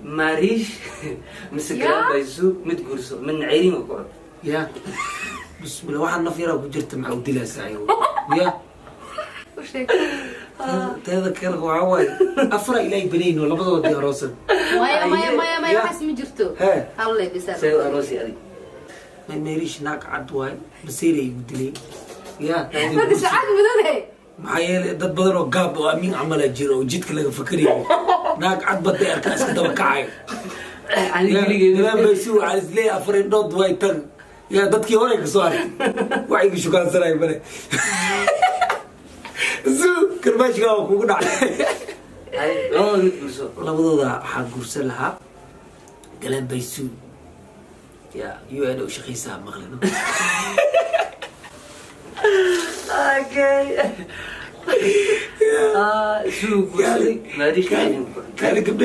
ماريش مسكران بيسو متقرصو من عيرين وقعد يا بسم الله واحد نفيرة وجرت مع وديلا سايو يا وش هيك تذكر هو عواي أفرق إلي بنين ولا بدو ودي أراسل ما حس مجرتو الله بيسر سيو أروسي أدي ما ميريش ناك عدواي بسيري ودلي يا ما ساعات مدودة معايا dad badan oo gaab oo amiin camal jiro oo jidka laga fakariyo naag cad bad ay arkaa iska daba kacay ani giligay la baysu alislee afrin dod way tan ya dadkii hore ka soo arki waxay shukaan saray bare zu karbaashka oo kugu dhacay ay oo mutqurso labadooda waxa gursan lahaa galan baysu ya UN oo shaqeysa maqlano okay سوق ماريش عيرين كان